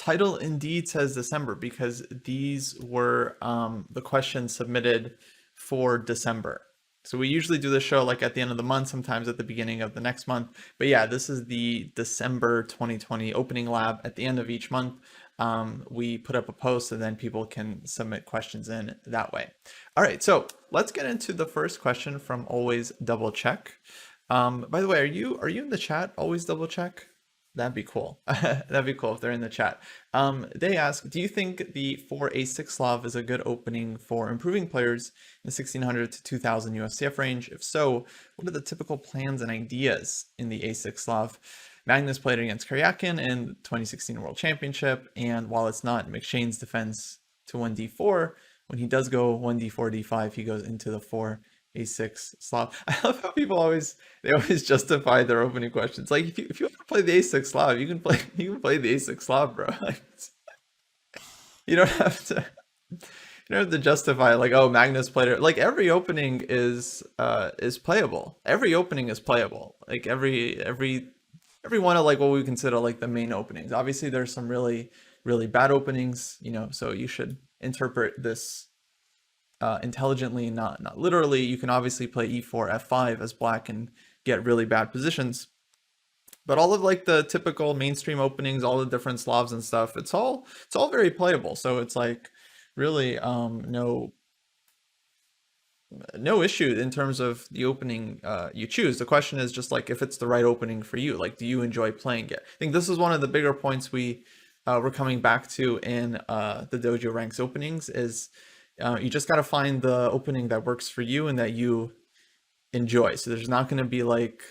title indeed says December because these were the questions submitted for December. So we usually do the show like at the end of the month, sometimes at the beginning of the next month. But yeah, this is the December 2020 opening lab. At the end of each month, we put up a post and then people can submit questions in that way. All right, so let's get into the first question from Always Double Check. By the way, are you in the chat? Always Double Check? That'd be cool. That'd be cool if they're in the chat. They ask, do you think the 4a6 Slav is a good opening for improving players in the 1600 to 2000 USCF range? If so, what are the typical plans and ideas in the a6 Slav? Magnus played against Karyakin in the 2016 World Championship, and while it's not McShane's defense to 1d4, when he does go 1d4, d5, he goes into the 4a6 Slav. I love how people always justify their opening questions. Like if you want to play the a6 Slav, you can play the a6 Slav, bro. Like, you don't have to justify like, oh, Magnus played it. Like every opening is playable. Every opening is playable. Like every one of like what we consider like the main openings. Obviously there's some really bad openings, you know, so you should interpret this intelligently, not literally. You can obviously play e4, f5 as black and get really bad positions. But all of like the typical mainstream openings, all the different Slavs and stuff, it's all very playable. So it's like really no issue in terms of the opening you choose. The question is just like if it's the right opening for you. Like, do you enjoy playing it? I think this is one of the bigger points we're coming back to in the Dojo Ranks openings is you just got to find the opening that works for you and that you enjoy. So there's not going to be like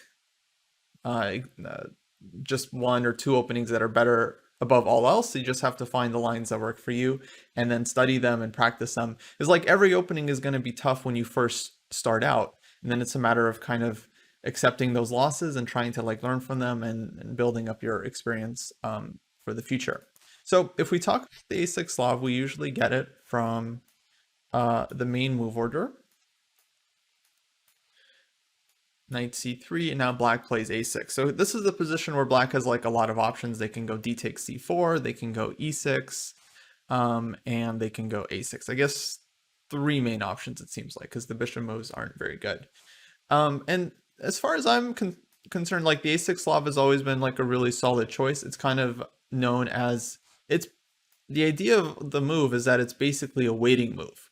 just one or two openings that are better above all else. You just have to find the lines that work for you and then study them and practice them. It's like every opening is going to be tough when you first start out. And then it's a matter of kind of accepting those losses and trying to like learn from them and building up your experience for the future. So if we talk about the a6 Slav, we usually get it from the main move order. Knight c3, and now black plays a6. So this is the position where black has like a lot of options. They can go d takes c4, they can go e6, and they can go a6. I guess three main options it seems like, because the bishop moves aren't very good. And as far as I'm concerned, like the a6 Slav has always been like a really solid choice. It's kind of known as, the idea of the move is that it's basically a waiting move.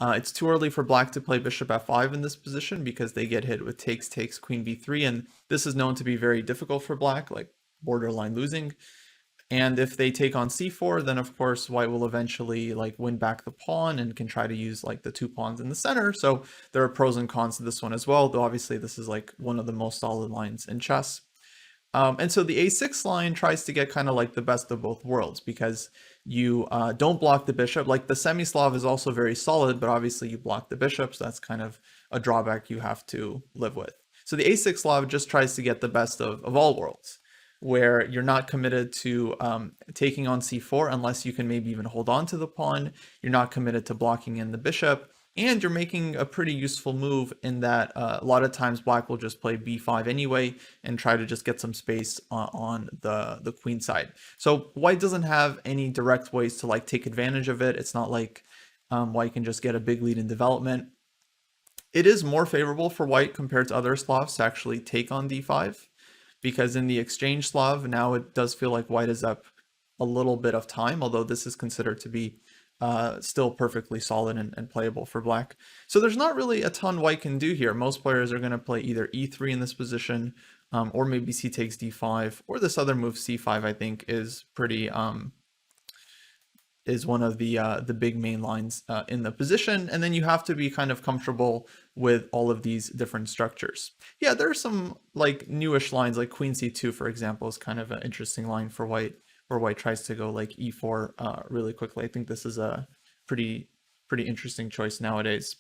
It's too early for black to play bishop f5 in this position because they get hit with takes, queen b3, and this is known to be very difficult for black, like borderline losing. And if they take on c4, then of course white will eventually like win back the pawn and can try to use like the two pawns in the center. So there are pros and cons to this one as well, though obviously this is like one of the most solid lines in chess. And so the a6 line tries to get kind of like the best of both worlds because you don't block the bishop. Like the semi-Slav is also very solid, but obviously you block the bishop, so that's kind of a drawback you have to live with. So the a6 Slav just tries to get the best of all worlds, where you're not committed to taking on c4 unless you can maybe even hold on to the pawn. You're not committed to blocking in the bishop. And you're making a pretty useful move in that a lot of times black will just play b5 anyway and try to just get some space on the queen side. So white doesn't have any direct ways to like take advantage of it. It's not like white can just get a big lead in development. It is more favorable for white compared to other Slavs to actually take on d5 because in the exchange Slav, now it does feel like white is up a little bit of time, although this is considered to be still perfectly solid and playable for black. So there's not really a ton white can do here. Most players are going to play either e3 in this position, or maybe c takes d5, or this other move c5 I think is pretty is one of the big main lines in the position. And then you have to be kind of comfortable with all of these different structures. Yeah, there are some like newish lines, like queen c2 for example is kind of an interesting line for white, where white tries to go like e4 really quickly. I think this is a pretty interesting choice nowadays.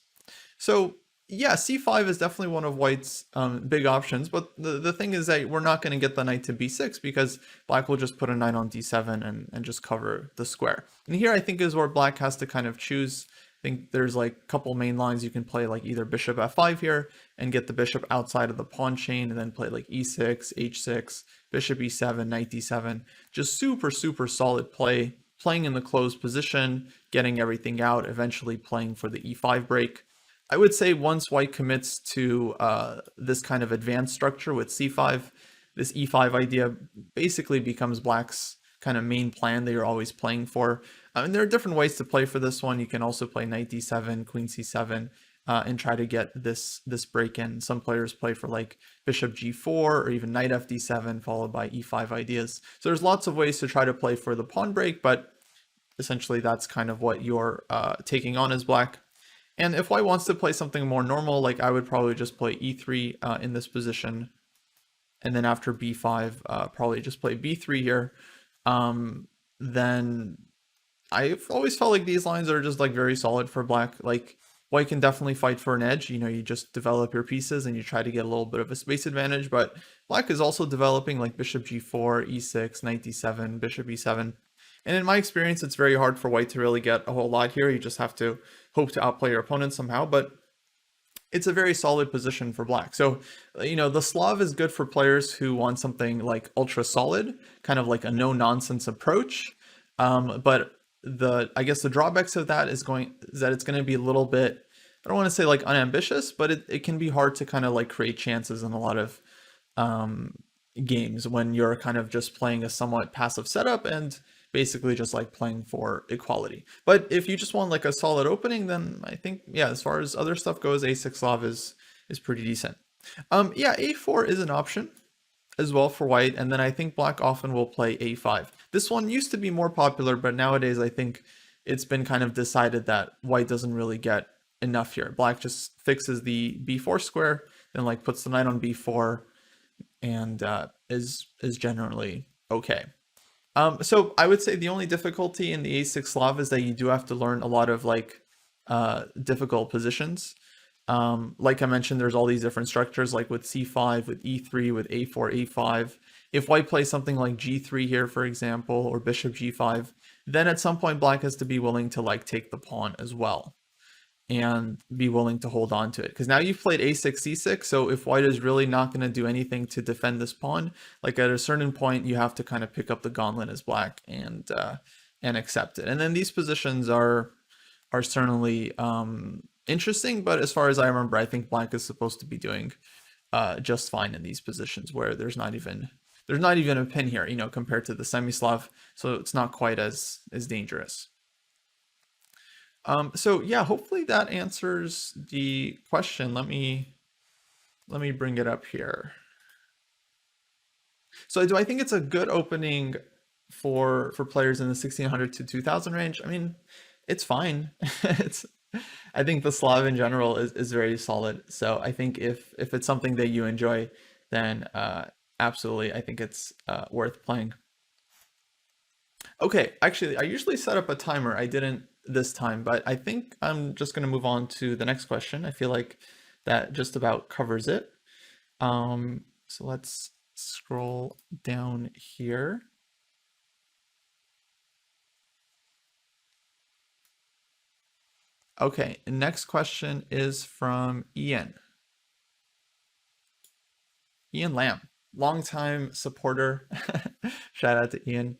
So yeah, c5 is definitely one of white's big options, but the thing is that we're not going to get the knight to b6 because black will just put a knight on d7 and just cover the square. And here I think is where black has to kind of choose. I think there's like a couple main lines you can play, like either bishop f5 here and get the bishop outside of the pawn chain, and then play like e6, h6, bishop e7, knight d7. Just super, super solid play, playing in the closed position, getting everything out, eventually playing for the e5 break. I would say once white commits to this kind of advanced structure with c5, this e5 idea basically becomes black's kind of main plan that you're always playing for. And there are different ways to play for this one. You can also play knight d7, queen c7, and try to get this break in. Some players play for like bishop g4 or even knight fd7 followed by e5 ideas. So there's lots of ways to try to play for the pawn break, but essentially that's kind of what you're taking on as black. And if white wants to play something more normal, like I would probably just play e3 in this position. And then after b5, probably just play b3 here. Then I've always felt like these lines are just like very solid for black. Like white can definitely fight for an edge. You know, you just develop your pieces and you try to get a little bit of a space advantage. But black is also developing like bishop g4, e6, knight d7, bishop e7. And in my experience, it's very hard for white to really get a whole lot here. You just have to hope to outplay your opponent somehow. But it's a very solid position for black. So, you know, the Slav is good for players who want something like ultra solid, kind of like a no nonsense approach. But I guess the drawbacks of that is that it's going to be a little bit, I don't want to say like unambitious, but it can be hard to kind of like create chances in a lot of games when you're kind of just playing a somewhat passive setup and basically just like playing for equality. But if you just want like a solid opening, then I think, yeah, as far as other stuff goes, a6 Slav is pretty decent. Yeah, a4 is an option as well for white, and then I think black often will play a5. This one used to be more popular, but nowadays I think it's been kind of decided that white doesn't really get enough here. Black just fixes the b4 square, then like puts the knight on b4, and is generally okay. So I would say the only difficulty in the a6 Slav is that you do have to learn a lot of like difficult positions. Like I mentioned, there's all these different structures, like with c5, with e3, with a4, a5. If white plays something like g3 here, for example, or bishop g5, then at some point black has to be willing to like take the pawn as well and be willing to hold on to it. Because now you've played a6, c6, so if white is really not going to do anything to defend this pawn, like at a certain point you have to kind of pick up the gauntlet as black and accept it. And then these positions are certainly interesting, but as far as I remember, I think black is supposed to be doing just fine in these positions where there's not even a pin here, you know, compared to the semi-Slav, so it's not quite as dangerous. So yeah, hopefully that answers the question. Let me bring it up here. So do I think it's a good opening for players in the 1600 to 2000 range? I mean, it's fine. I think the Slav in general is very solid. So I think if it's something that you enjoy, then absolutely, I think it's worth playing. Okay, actually, I usually set up a timer. I didn't this time, but I think I'm just going to move on to the next question. I feel like that just about covers it. So let's scroll down here. Okay, next question is from Ian. Ian Lamb, longtime supporter. Shout out to Ian.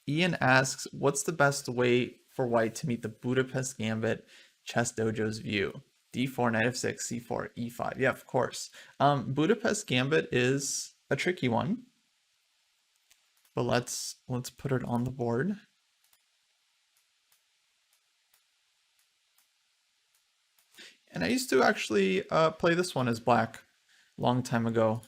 Ian asks, what's the best way for white to meet the Budapest Gambit ChessDojo's view? d4, knight f6, c4, e5. Yeah, of course. Budapest Gambit is a tricky one, but let's put it on the board. And I used to actually play this one as black long time ago.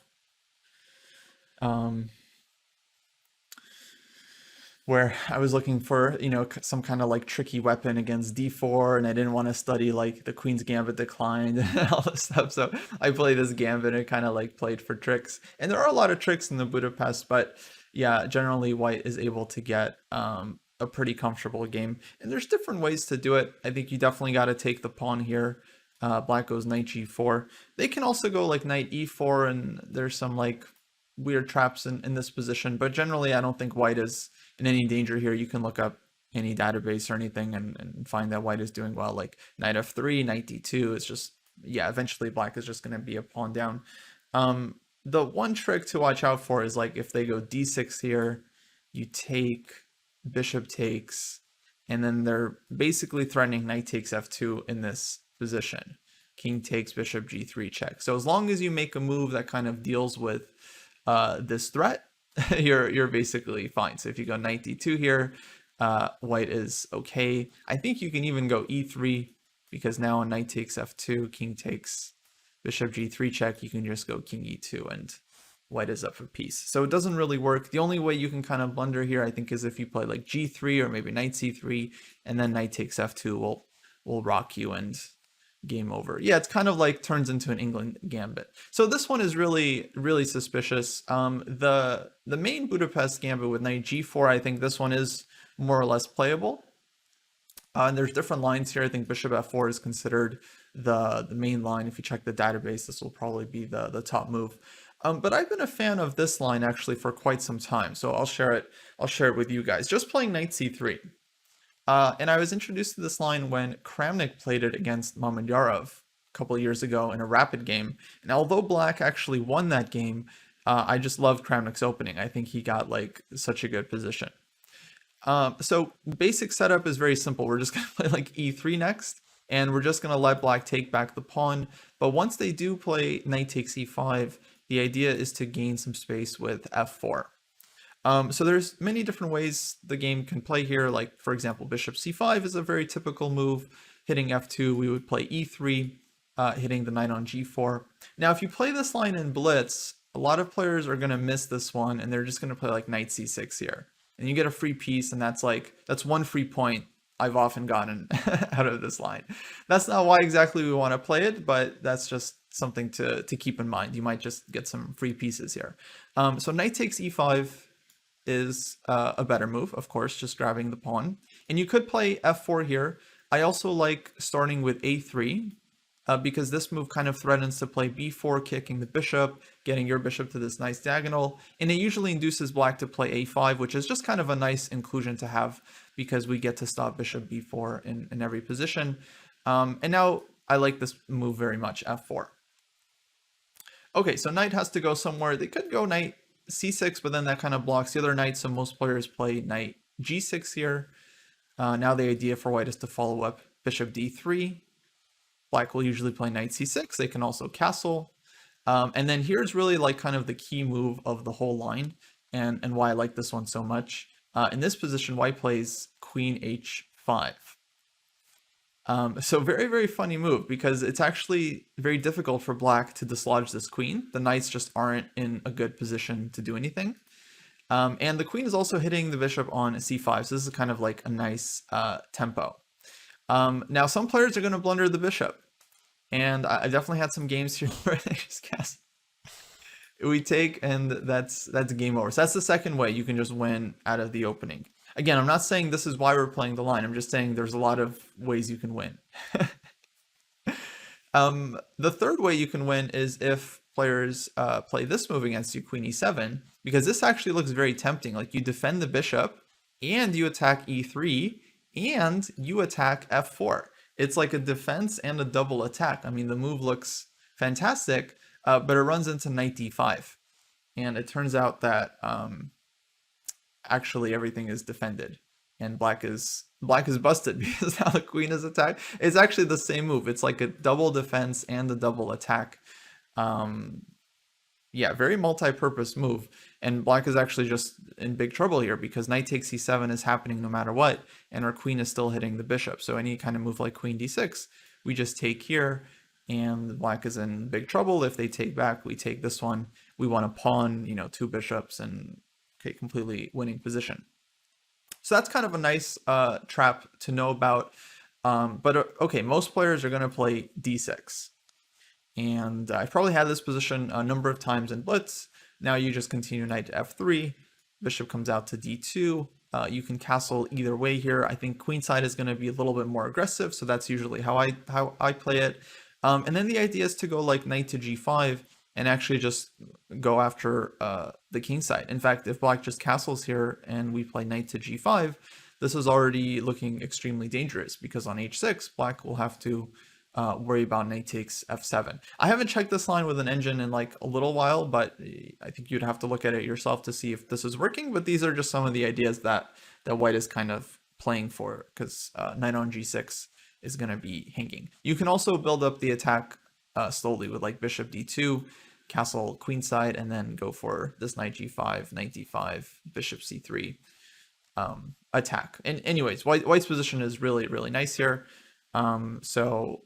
Where I was looking for, you know, some kind of like tricky weapon against d4, and I didn't want to study like the Queen's Gambit declined and all this stuff. So I played this Gambit and kind of like played for tricks. And there are a lot of tricks in the Budapest, but yeah, generally white is able to get a pretty comfortable game. And there's different ways to do it. I think you definitely got to take the pawn here. Black goes knight g4. They can also go like knight e4, and there's some like weird traps in this position. But generally, I don't think white is in any danger here. You can look up any database or anything and find that white is doing well, like knight f3, knight d2. It's just, yeah, eventually black is just going to be a pawn down. the one trick to watch out for is like if they go d6 here, you take, bishop takes, and then they're basically threatening knight takes f2 in this position. King takes, bishop g3 check. So as long as you make a move that kind of deals with this threat, you're basically fine. So if you go knight d2 here, white is okay. I think you can even go e3 because now on knight takes f2, king takes, bishop g3 check, you can just go king e2 and white is up for peace. So it doesn't really work. The only way you can kind of blunder here, I think, is if you play like g3 or maybe knight c3, and then knight takes f2 will rock you and game over. Yeah, it's kind of like turns into an England gambit. So this one is really, really suspicious. The main Budapest gambit with knight g4, I think this one is more or less playable. And there's different lines here. I think bishop f4 is considered the main line. If you check the database, this will probably be the top move. But I've been a fan of this line actually for quite some time, so I'll share it with you guys. Just playing knight c3. And I was introduced to this line when Kramnik played it against Mamedyarov a couple of years ago in a rapid game. And although black actually won that game, I just loved Kramnik's opening. I think he got like such a good position. So basic setup is very simple. We're just going to play like e3 next, and we're just going to let black take back the pawn. But once they do play knight takes e5, the idea is to gain some space with f4. So there's many different ways the game can play here. Like, for example, bishop c5 is a very typical move. Hitting f2, we would play e3, hitting the knight on g4. Now, if you play this line in blitz, a lot of players are going to miss this one, and they're just going to play like knight c6 here. And you get a free piece, and that's one free point I've often gotten out of this line. That's not why exactly we want to play it, but that's just something to keep in mind. You might just get some free pieces here. So knight takes e5 is a better move, of course, just grabbing the pawn. And you could play f4 here. I also like starting with a3 because this move kind of threatens to play b4, kicking the bishop, getting your bishop to this nice diagonal. And it usually induces black to play a5, which is just kind of a nice inclusion to have because we get to stop bishop b4 in every position. And now I like this move very much, f4. Okay, so knight has to go somewhere. They could go knight c6, but then that kind of blocks the other knight, so most players play knight g6 here. Now the idea for white is to follow up bishop d3. Black will usually play knight c6. They can also castle. And then here's really like kind of the key move of the whole line and why I like this one so much. In this position, white plays queen h5. So very, very funny move because it's actually very difficult for black to dislodge this queen. The knights just aren't in a good position to do anything. And the queen is also hitting the bishop on c5. So this is kind of like a nice tempo. Now some players are going to blunder the bishop. And I definitely had some games here where they just cast. We take, and that's game over. So that's the second way you can just win out of the opening. Again, I'm not saying this is why we're playing the line. I'm just saying there's a lot of ways you can win. The third way you can win is if players play this move against you, queen e7, because this actually looks very tempting. Like you defend the bishop, and you attack e3, and you attack f4. It's like a defense and a double attack. I mean, the move looks fantastic, but it runs into knight d5. And it turns out that actually everything is defended. And black is busted because now the queen is attacked. It's actually the same move. It's like a double defense and a double attack. Yeah, very multi-purpose move. And black is actually just in big trouble here because knight takes c7 is happening no matter what, and our queen is still hitting the bishop. So any kind of move like queen d6, we just take here, and black is in big trouble. If they take back, we take this one. We want to pawn, two bishops and okay, completely winning position. So that's kind of a nice trap to know about. But okay, most players are going to play d6. And I've probably had this position a number of times in blitz. Now you just continue knight to f3. Bishop comes out to d2. You can castle either way here. I think queenside is going to be a little bit more aggressive, so that's usually how I play it. And then the idea is to go like knight to g5 and actually just go after the king side. In fact, if black just castles here and we play knight to g5, this is already looking extremely dangerous because on h6, black will have to worry about knight takes f7. I haven't checked this line with an engine in like a little while, but I think you'd have to look at it yourself to see if this is working. But these are just some of the ideas that white is kind of playing for, because knight on g6 is going to be hanging. You can also build up the attack slowly with like bishop d2, castle queenside, and then go for this knight g5, knight d5, bishop c3 attack. And anyways, white's position is really, really nice here. So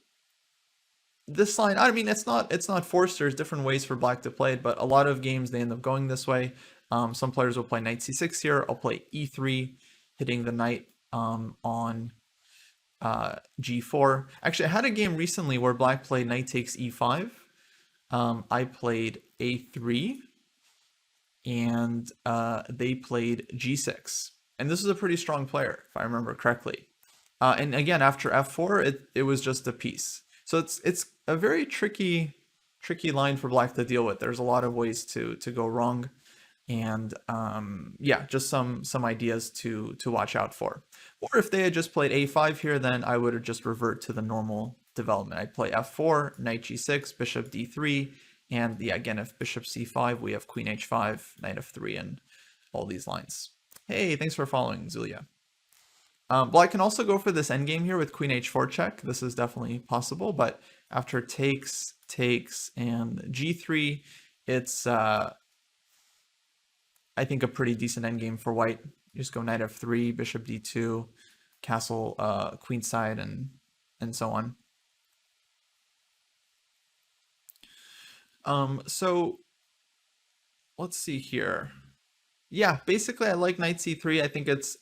this line, I mean, it's not forced. There's different ways for black to play it, but a lot of games they end up going this way. Some players will play knight c6 here. I'll play e3, hitting the knight on g4. Actually, I had a game recently where black played knight takes e5. I played a3, and they played g6. And this is a pretty strong player, if I remember correctly. And again, after f4, it was just a piece. So it's a very tricky line for black to deal with. There's a lot of ways to go wrong, and yeah, just some ideas to watch out for. Or if they had just played a5 here, then I would have just revert to the normal development. I'd play f4, knight g6, bishop d3, and yeah, again, if bishop c5, we have queen h5, knight f3, and all these lines. Hey, thanks for following, Zulia. Black can also go for this endgame here with queen h4 check. This is definitely possible, but after takes, and g3, it's, I think, a pretty decent endgame for white. You just go knight f3, bishop d2, castle queenside, and so on. So let's see here. Yeah, basically I like knight c3. I think it's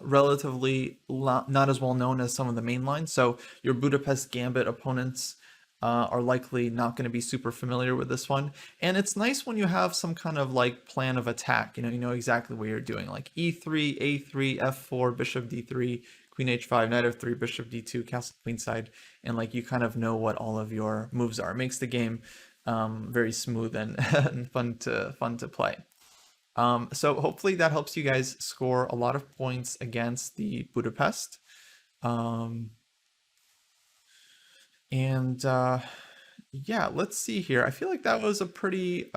relatively not as well known as some of the main lines. So your Budapest Gambit opponents are likely not going to be super familiar with this one. And it's nice when you have some kind of like plan of attack. You know exactly what you're doing. Like e3, a3, f4, bishop d3, queen h5, knight f3, bishop d2, castle queenside, and like you kind of know what all of your moves are. It makes the game very smooth and, and fun to play. So hopefully that helps you guys score a lot of points against the Budapest. Yeah, let's see here. I feel like that was a pretty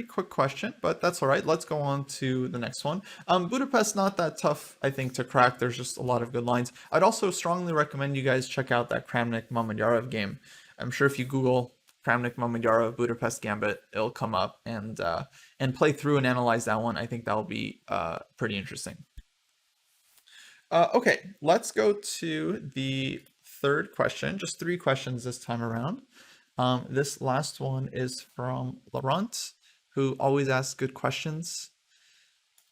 quick question, but that's all right. Let's go on to the next one. Budapest, not that tough, I think, to crack. There's just a lot of good lines. I'd also strongly recommend you guys check out that Kramnik-Mamedyarov game. I'm sure if you Google Kramnik-Mamedyarov Budapest Gambit, it'll come up, and play through and analyze that one. I think that'll be pretty interesting. Okay, let's go to the third question. Just 3 questions this time around. This last one is from Laurent, who always asks good questions.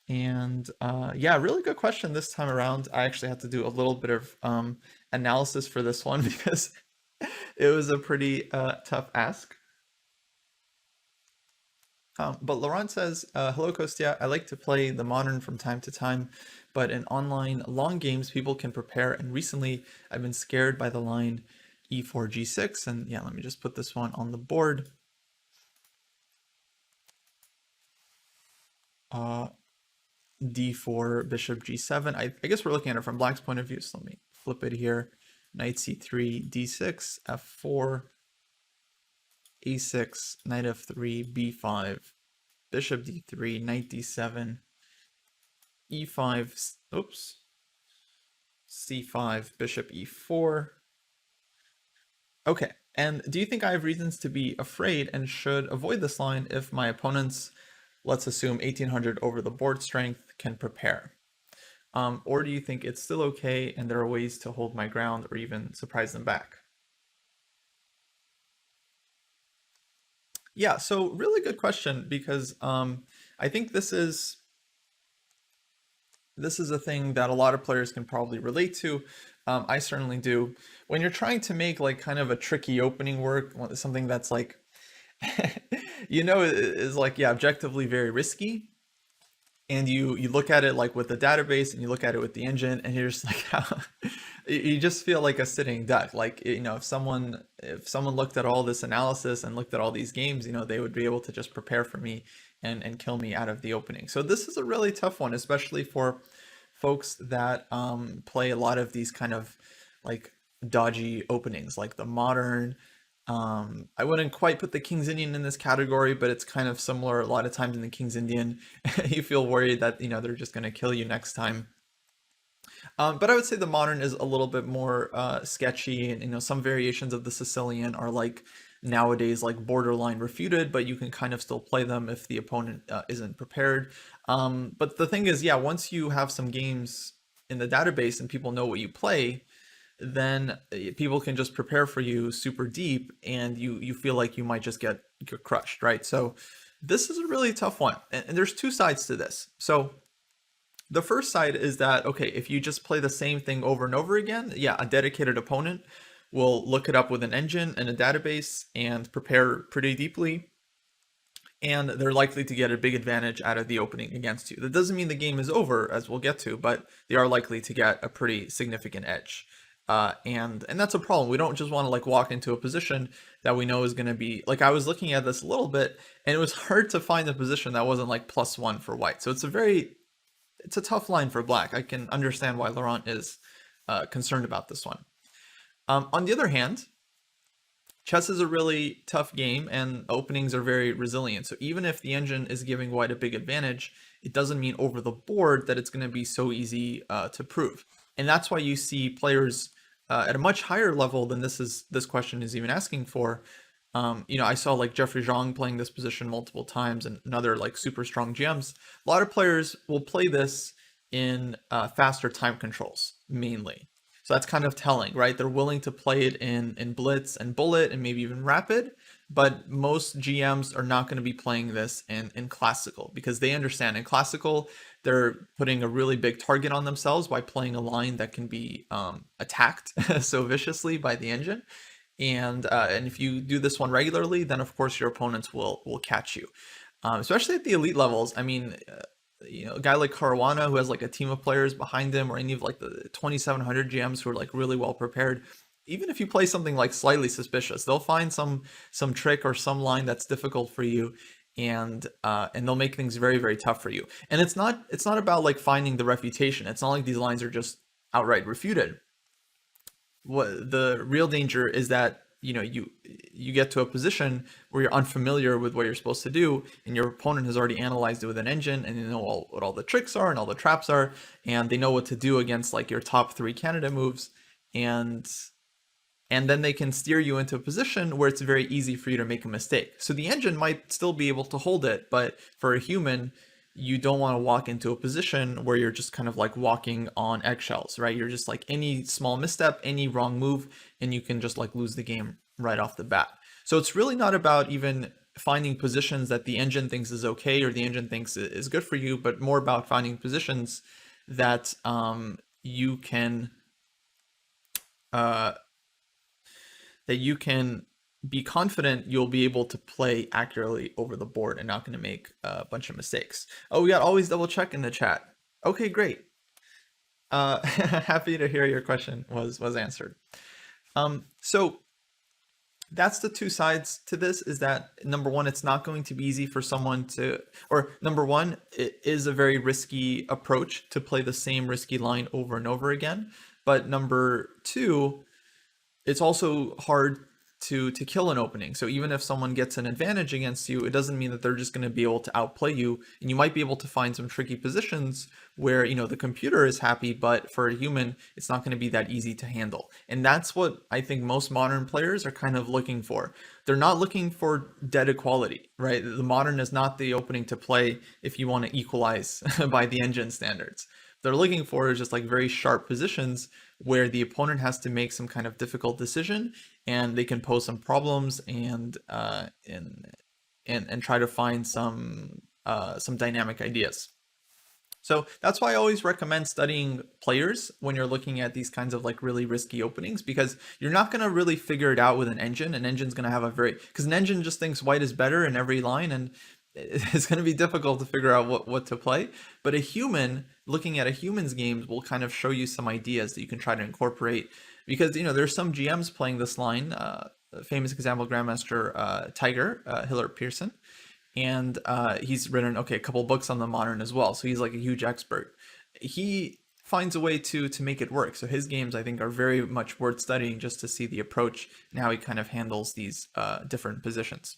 And yeah, really good question this time around. I actually had to do a little bit of analysis for this one because it was a pretty tough ask. But Laurent says, hello, Kostya. I like to play the modern from time to time, but in online long games, people can prepare. And recently, I've been scared by the line e4, g6. And yeah, let me just put this one on the board. D4, bishop g7. I guess we're looking at it from black's point of view, so let me flip it here. Knight c3, d6, f4, a6, knight f3, b5, bishop d3, knight d7, e5, oops, c5, bishop e4. Okay, and do you think I have reasons to be afraid and should avoid this line if my opponents, let's assume 1800 over the board strength, can prepare? Or do you think it's still okay and there are ways to hold my ground or even surprise them back? Yeah, so really good question, because I think this is a thing that a lot of players can probably relate to. I certainly do. When you're trying to make like kind of a tricky opening work, something that's like, is like, yeah, objectively very risky. And you look at it like with the database and you look at it with the engine and you're just like, you just feel like a sitting duck. Like, if someone looked at all this analysis and looked at all these games, they would be able to just prepare for me and kill me out of the opening. So this is a really tough one, especially for folks that play a lot of these kind of like dodgy openings like the modern. I wouldn't quite put the King's Indian in this category, but it's kind of similar. A lot of times in the King's Indian, you feel worried that, they're just going to kill you next time. But I would say the modern is a little bit more sketchy, and some variations of the Sicilian are like nowadays like borderline refuted, but you can kind of still play them if the opponent isn't prepared. But the thing is, yeah, once you have some games in the database and people know what you play, then people can just prepare for you super deep, and you feel like you might just get crushed, right? So this is a really tough one, and there's two sides to this. So the first side is that, okay, if you just play the same thing over and over again, yeah, a dedicated opponent will look it up with an engine and a database and prepare pretty deeply, and they're likely to get a big advantage out of the opening against you. That doesn't mean the game is over, as we'll get to, but they are likely to get a pretty significant edge. And that's a problem. We don't just want to like walk into a position that we know is going to be like, I was looking at this a little bit, and it was hard to find a position that wasn't like +1 for white. So it's a tough line for black. I can understand why Laurent is concerned about this one. On the other hand, chess is a really tough game, and openings are very resilient. So even if the engine is giving white a big advantage, it doesn't mean over the board that it's going to be so easy to prove. And that's why you see players at a much higher level than this question is even asking for. I saw like Jeffrey Zhang playing this position multiple times, and other like super strong GMs. A lot of players will play this in faster time controls mainly. So that's kind of telling, right? They're willing to play it in blitz and bullet and maybe even rapid, but most GMs are not going to be playing this in classical, because they understand in classical they're putting a really big target on themselves by playing a line that can be attacked so viciously by the engine. And if you do this one regularly, then of course your opponents will catch you, especially at the elite levels. I mean, a guy like Caruana, who has like a team of players behind him, or any of like the 2700 GMs who are like really well prepared. Even if you play something like slightly suspicious, they'll find some trick or some line that's difficult for you, and they'll make things very, very tough for you. And it's not about like finding the refutation. It's not like these lines are just outright refuted. What the real danger is that you get to a position where you're unfamiliar with what you're supposed to do, and your opponent has already analyzed it with an engine, and they know what all the tricks are and all the traps are, and they know what to do against like your top 3 candidate moves, and then they can steer you into a position where it's very easy for you to make a mistake. So the engine might still be able to hold it, but for a human, you don't want to walk into a position where you're just kind of like walking on eggshells, right? You're just like any small misstep, any wrong move, and you can just like lose the game right off the bat. So it's really not about even finding positions that the engine thinks is okay or the engine thinks is good for you, but more about finding positions that you can be confident you'll be able to play accurately over the board and not going to make a bunch of mistakes. Oh, we got always double check in the chat. Okay, great. Happy to hear your question was answered. So that's the two sides to this, is that number one, it's not going to be easy for someone to, or number one, it is a very risky approach to play the same risky line over and over again. But number two, it's also hard to kill an opening. So even if someone gets an advantage against you, it doesn't mean that they're just going to be able to outplay you. And you might be able to find some tricky positions where, the computer is happy, but for a human, it's not going to be that easy to handle. And that's what I think most modern players are kind of looking for. They're not looking for dead equality, right? The modern is not the opening to play if you want to equalize by the engine standards. They're looking for is just like very sharp positions where the opponent has to make some kind of difficult decision, and they can pose some problems and try to find some dynamic ideas. So that's why I always recommend studying players when you're looking at these kinds of like really risky openings, because you're not going to really figure it out with an engine. An engine's going to have because an engine just thinks white is better in every line, and it's going to be difficult to figure out what to play. But a human, looking at a human's games, will kind of show you some ideas that you can try to incorporate, because there's some GMs playing this line. Famous example, Grandmaster Tiger Hillary Pearson, and he's written a couple books on the modern as well, so he's like a huge expert. He finds a way to make it work. So his games, I think, are very much worth studying just to see the approach and how he kind of handles these different positions.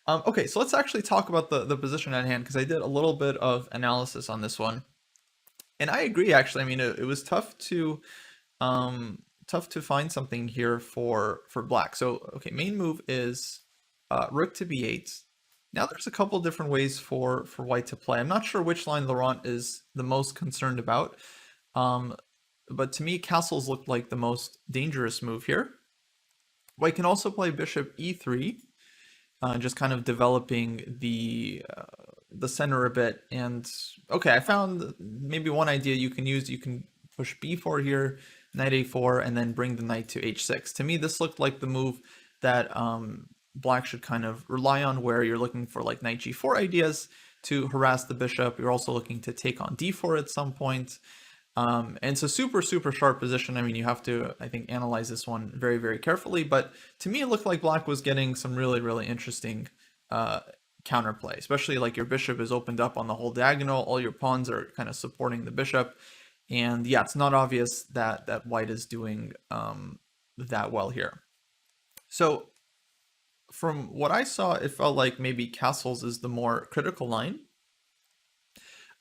Okay, so let's actually talk about the position at hand, because I did a little bit of analysis on this one. And I agree, actually. I mean, it was tough to find something here for black. So, okay, main move is rook to b8. Now there's a couple different ways for white to play. I'm not sure which line Laurent is the most concerned about. But to me, castles look like the most dangerous move here. White can also play bishop e3, just kind of developing the center a bit. And okay, I found maybe one idea you can use. You can push b4 here, knight a4, and then bring the knight to h6. To me, this looked like the move that black should kind of rely on, where you're looking for like knight g4 ideas to harass the bishop. You're also looking to take on d4 at some point. And it's a super sharp position. I mean, you have to, I think, analyze this one very, very carefully. But to me, it looked like black was getting some really interesting counterplay, especially like your bishop is opened up on the whole diagonal. All your pawns are kind of supporting the bishop. And yeah, it's not obvious that white is doing that well here. So from what I saw, it felt like maybe castles is the more critical line.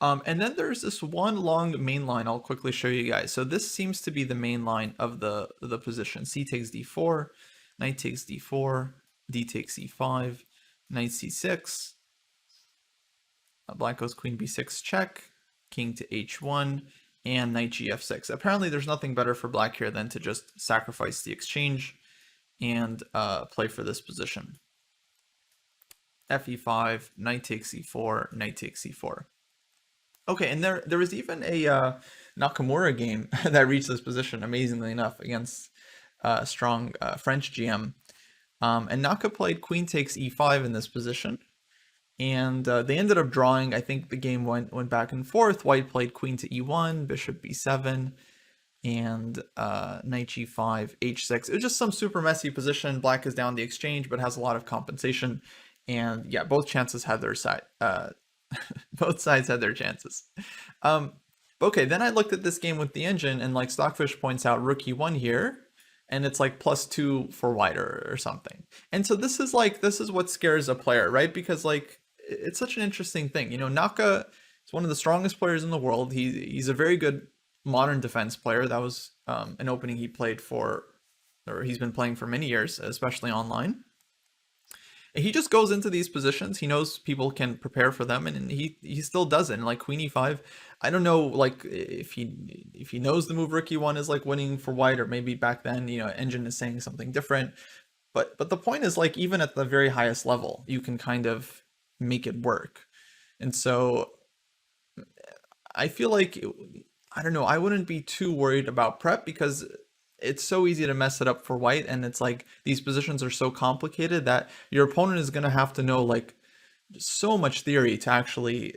And then there's this one long main line I'll quickly show you guys. So this seems to be the main line of the position. C takes d4, knight takes d4, d takes e5, knight c6, black goes queen b6 check, king to h1, and knight gf6. Apparently there's nothing better for black here than to just sacrifice the exchange and play for this position. fe5, knight takes e4, knight takes e4. Okay, and there was even a Nakamura game that reached this position, amazingly enough, against a strong French GM. And Naka played queen takes e5 in this position. And they ended up drawing. I think the game went back and forth. White played queen to e1, bishop b7, and knight g5, h6. It was just some super messy position. Black is down the exchange, but has a lot of compensation. And yeah, both chances had their side. Both sides had their chances. Okay, then I looked at this game with the engine, and like Stockfish points out, rook e1 here, and it's like +2 for white or something. And so this is what scares a player, right? Because like it's such an interesting thing. You know, Naka is one of the strongest players in the world. He's a very good modern defense player. That was an opening he played for, or he's been playing for many years, especially online. He just goes into these positions. He knows people can prepare for them, and he still doesn't. Like queen e5, I don't know, like if he knows the move rook e1 is like winning for white, or maybe back then, you know, engine is saying something different. But the point is, like, even at the very highest level, you can kind of make it work. And so I feel like, I don't know, I wouldn't be too worried about prep, because it's so easy to mess it up for white, and it's like these positions are so complicated that your opponent is going to have to know like so much theory to actually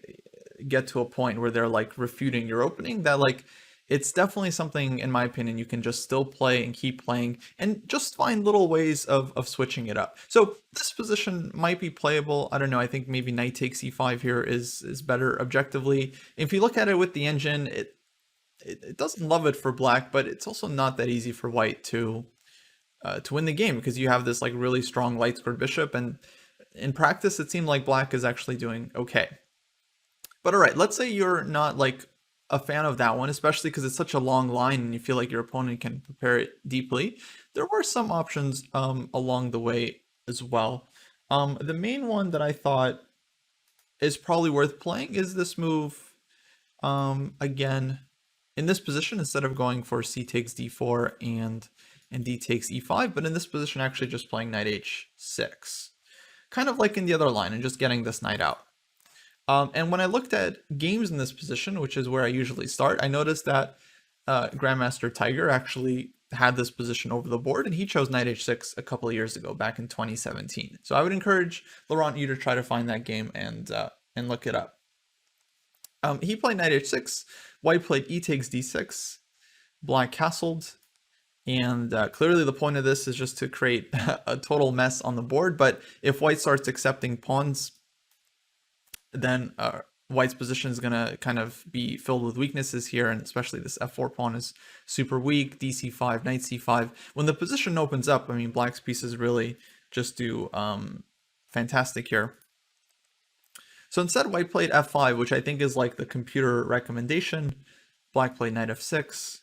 get to a point where they're like refuting your opening, that like it's definitely something, in my opinion, you can just still play and keep playing and just find little ways of switching it up. So this position might be playable. I don't know. I think maybe knight takes e5 here is better objectively. If you look at it with the engine, it doesn't love it for black, but it's also not that easy for white to win the game, because you have this like really strong light squared bishop, and in practice it seemed like black is actually doing okay. But all right, let's say you're not like a fan of that one, especially because it's such a long line and you feel like your opponent can prepare it deeply. There were some options along the way as well. The main one that I thought is probably worth playing is this move. Again, in this position, instead of going for c takes d4 and d takes e5, but in this position actually just playing knight h6, kind of like in the other line, and just getting this knight out. And when I looked at games in this position, which is where I usually start, I noticed that Grandmaster Tiger actually had this position over the board, and he chose knight h6 a couple of years ago, back in 2017. So I would encourage Laurent, you to try to find that game and look it up. He played knight h6, white played e takes d6, black castled, and clearly the point of this is just to create a total mess on the board. But if white starts accepting pawns, then white's position is going to kind of be filled with weaknesses here, and especially this f4 pawn is super weak, dc5, knight c5. When the position opens up, I mean, black's pieces really just do fantastic here. So instead, white played f5, which I think is like the computer recommendation. Black played knight f6.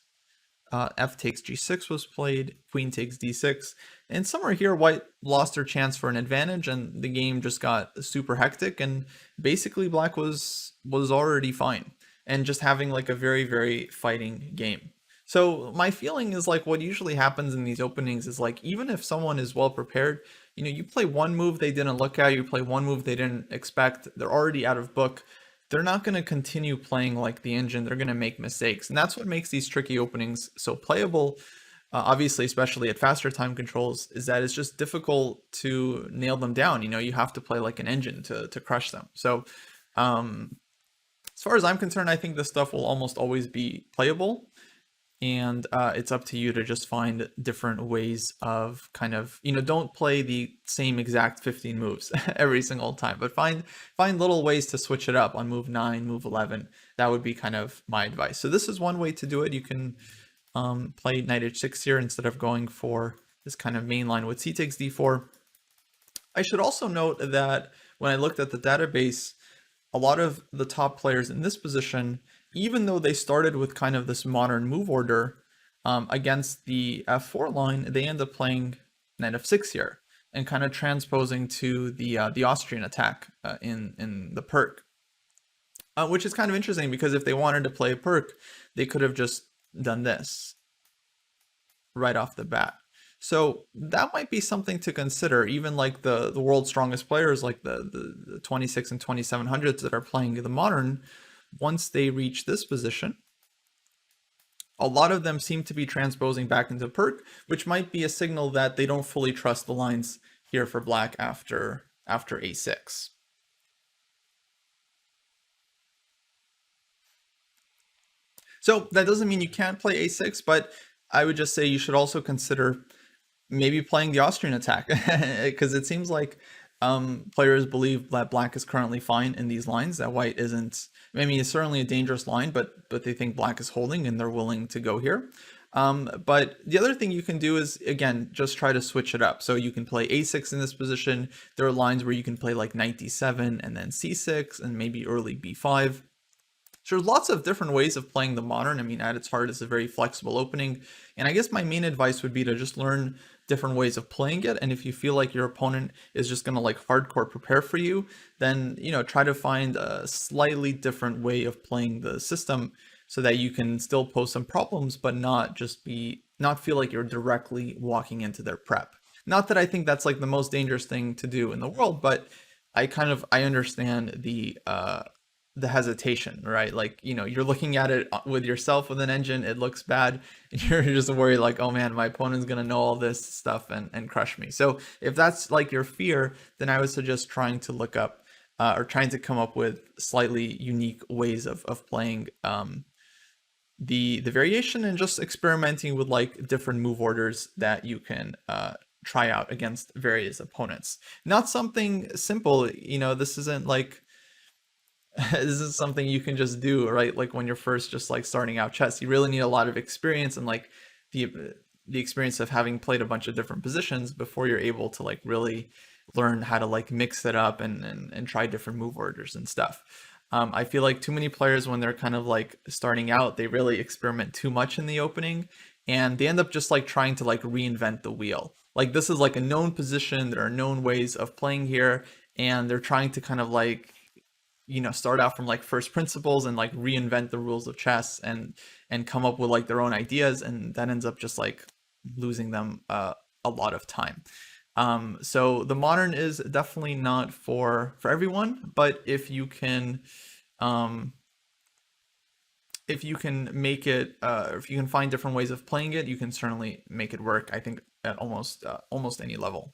F takes g6 was played, queen takes d6, and somewhere here white lost her chance for an advantage, and the game just got super hectic, and basically black was already fine and just having like a very, very fighting game. So my feeling is like what usually happens in these openings is like, even if someone is well prepared, you know, you play one move they didn't look at, you play one move they didn't expect, they're already out of book. They're not going to continue playing like the engine. They're going to make mistakes. And that's what makes these tricky openings so playable, obviously, especially at faster time controls, is that it's just difficult to nail them down. You know, you have to play like an engine to crush them. So as far as I'm concerned, I think this stuff will almost always be playable. And it's up to you to just find different ways of kind of, you know, don't play the same exact 15 moves every single time, but find little ways to switch it up on move 9, move 11. That would be kind of my advice. So this is one way to do it. You can play knight h6 here instead of going for this kind of main line with c takes d4. I should also note that when I looked at the database, a lot of the top players in this position, even though they started with kind of this modern move order against the f4 line, they end up playing knight f6 here and kind of transposing to the Austrian attack in the perk, which is kind of interesting because if they wanted to play a perk, they could have just done this right off the bat. So that might be something to consider. Even like the world's strongest players, like the 26 and 2700s that are playing the modern, once they reach this position, a lot of them seem to be transposing back into perk, which might be a signal that they don't fully trust the lines here for black after a6. So that doesn't mean you can't play a6, but I would just say you should also consider maybe playing the Austrian attack, because it seems like players believe that black is currently fine in these lines, that white isn't. I mean, it's certainly a dangerous line, but they think black is holding and they're willing to go here. But the other thing you can do is, again, just try to switch it up. So you can play a6 in this position. There are lines where you can play like knight d7 and then c6 and maybe early b5. So there's lots of different ways of playing the modern. I mean, at its heart, it's a very flexible opening. And I guess my main advice would be to just learn different ways of playing it. And if you feel like your opponent is just going to like hardcore prepare for you, then, you know, try to find a slightly different way of playing the system so that you can still pose some problems, but not feel like you're directly walking into their prep. Not that I think that's like the most dangerous thing to do in the world, but I understand the hesitation, right? Like, you know, you're looking at it with yourself with an engine, it looks bad, and you're just worried like, oh man, my opponent's gonna know all this stuff and crush me. So if that's like your fear, then I would suggest trying to look up or trying to come up with slightly unique ways of playing the variation, and just experimenting with like different move orders that you can try out against various opponents. Not something simple, you know, this isn't like this is something you can just do, right? Like when you're first just like starting out chess, you really need a lot of experience and like the experience of having played a bunch of different positions before you're able to like really learn how to like mix it up and try different move orders and stuff. I feel like too many players, when they're kind of like starting out, they really experiment too much in the opening, and they end up just like trying to like reinvent the wheel. Like this is like a known position, there are known ways of playing here, and they're trying to kind of like, you know, start out from like first principles and like reinvent the rules of chess and come up with like their own ideas, and that ends up just like losing them a lot of time. So the modern is definitely not for everyone, but if you can make it, if you can find different ways of playing it, you can certainly make it work, I think, at almost any level.